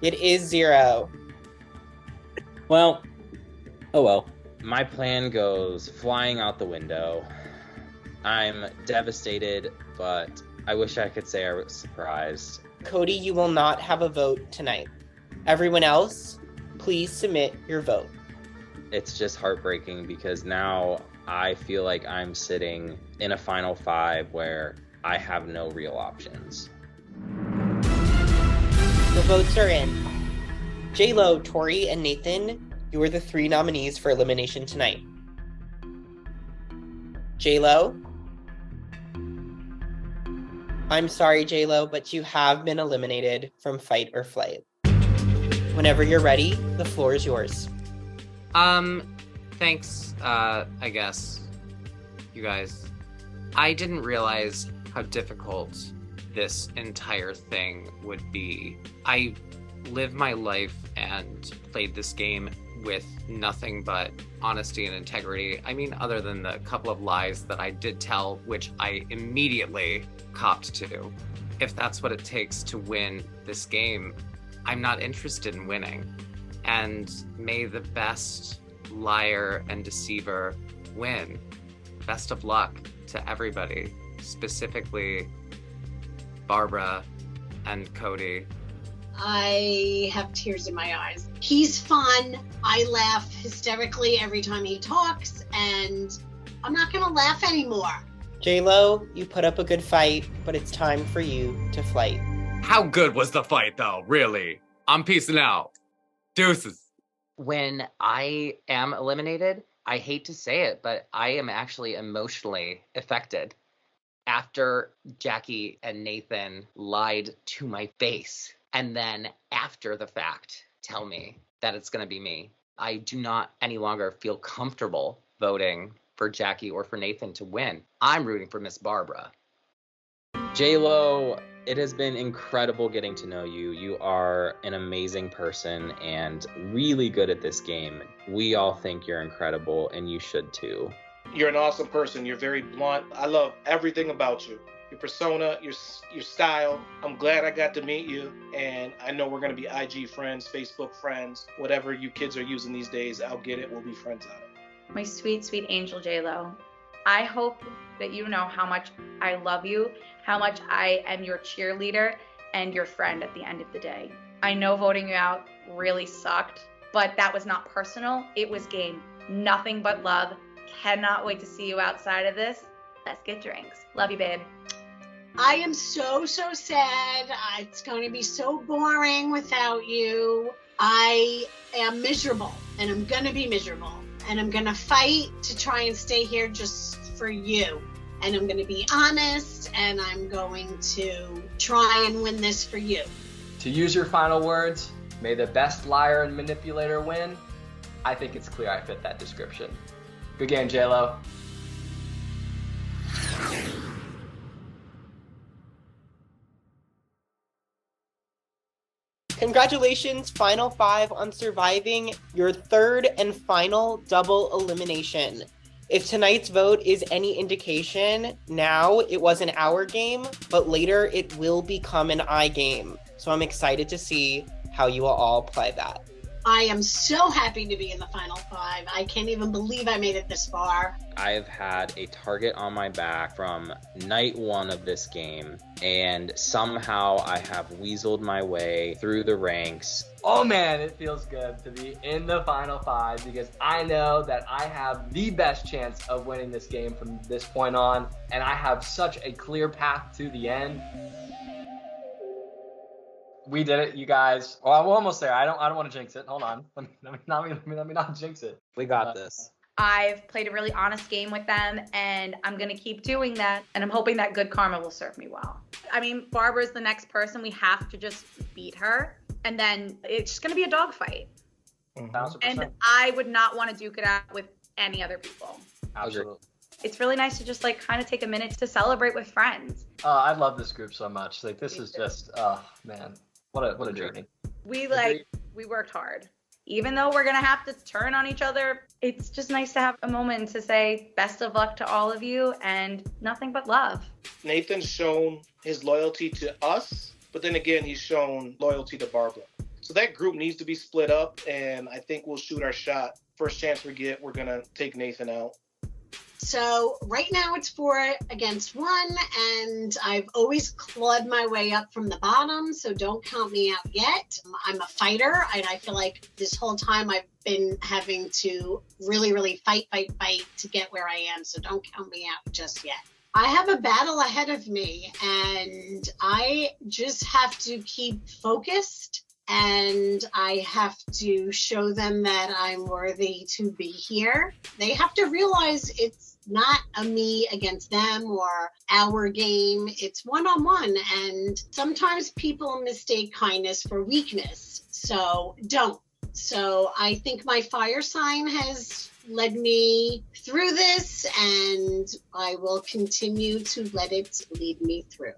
It is 0. Well, oh well. My plan goes flying out the window. I'm devastated, but I wish I could say I was surprised. Cody, you will not have a vote tonight. Everyone else, please submit your vote. It's just heartbreaking because now I feel like I'm sitting in a final 5 where I have no real options. The votes are in. J-Lo, Tori, and Nathan, you are the 3 nominees for elimination tonight. J-Lo? I'm sorry, J-Lo, but you have been eliminated from Fight or Flight. Whenever you're ready, the floor is yours. Thanks, I guess, you guys. I didn't realize how difficult this entire thing would be. I lived my life and played this game with nothing but honesty and integrity. I mean, other than the couple of lies that I did tell, which I immediately copped to. If that's what it takes to win this game, I'm not interested in winning. And may the best liar and deceiver win. Best of luck to everybody, specifically Barbara and Cody. I have tears in my eyes. He's fun. I laugh hysterically every time he talks, and I'm not gonna laugh anymore. J-Lo, you put up a good fight, but it's time for you to flight. How good was the fight, though? Really? I'm peacing out. Deuces. When I am eliminated, I hate to say it, but I am actually emotionally affected after Jackie and Nathan lied to my face and then after the fact tell me that it's going to be me. I do not any longer feel comfortable voting for Jackie or for Nathan to win. I'm rooting for Miss Barbara. J-Lo, it has been incredible getting to know you. You are an amazing person and really good at this game. We all think you're incredible, and you should too. You're an awesome person. You're very blunt. I love everything about you. Your persona, your style. I'm glad I got to meet you, and I know we're going to be IG friends, Facebook friends, whatever you kids are using these days. I'll get it. We'll be friends on it. My sweet, sweet angel J-Lo. I hope that you know how much I love you, how much I am your cheerleader and your friend at the end of the day. I know voting you out really sucked, but that was not personal. It was game. Nothing but love. Cannot wait to see you outside of this. Let's get drinks. Love you, babe. I am so sad. It's going to be so boring without you. I am miserable, and I'm going to be miserable. And I'm going to fight to try and stay here just for you. And I'm going to be honest, and I'm going to try and win this for you. To use your final words, may the best liar and manipulator win. I think it's clear I fit that description. Good game, J-Lo. Congratulations, Final Five, on surviving your third and final double elimination. If tonight's vote is any indication, now it was an hour game, but later it will become an I game. So I'm excited to see how you will all play that. I am so happy to be in the final five. I can't even believe I made it this far. I've had a target on my back from night one of this game, and somehow I have weaseled my way through the ranks. Oh man, it feels good to be in the final five because I know that I have the best chance of winning this game from this point on, and I have such a clear path to the end. We did it, you guys. Oh, we're almost there. I don't want to jinx it. Hold on. Let me not jinx it. We got this. I've played a really honest game with them, and I'm going to keep doing that, and I'm hoping that good karma will serve me well. I mean, Barbara's the next person. We have to just beat her, and then it's just going to be a dogfight. 1,000%. And I would not want to duke it out with any other people. Absolutely. It's really nice to just like kind of take a minute to celebrate with friends. I love this group so much. Like this is just, oh man, what a journey. We worked hard. Even though we're going to have to turn on each other, it's just nice to have a moment to say best of luck to all of you and nothing but love. Nathan's shown his loyalty to us, but then again, he's shown loyalty to Barbara. So that group needs to be split up, and I think we'll shoot our shot. First chance we get, we're going to take Nathan out. So right now it's 4 against 1, and I've always clawed my way up from the bottom, so don't count me out yet. I'm a fighter, and I feel like this whole time I've been having to really fight to get where I am, so don't count me out just yet. I have a battle ahead of me, and I just have to keep focused, and I have to show them that I'm worthy to be here. They have to realize it's not a me against them or our game. It's one-on-one, and sometimes people mistake kindness for weakness, so don't. So I think my fire sign has led me through this, and I will continue to let it lead me through.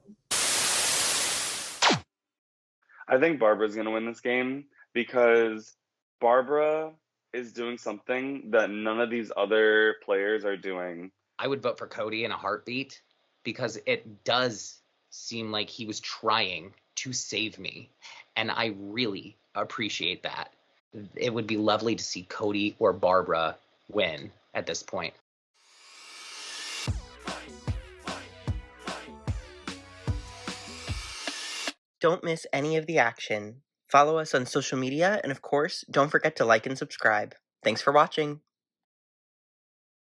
I think Barbara's going to win this game because Barbara is doing something that none of these other players are doing. I would vote for Cody in a heartbeat because it does seem like he was trying to save me, and I really appreciate that. It would be lovely to see Cody or Barbara win at this point. Don't miss any of the action. Follow us on social media, and of course, don't forget to like and subscribe. Thanks for watching.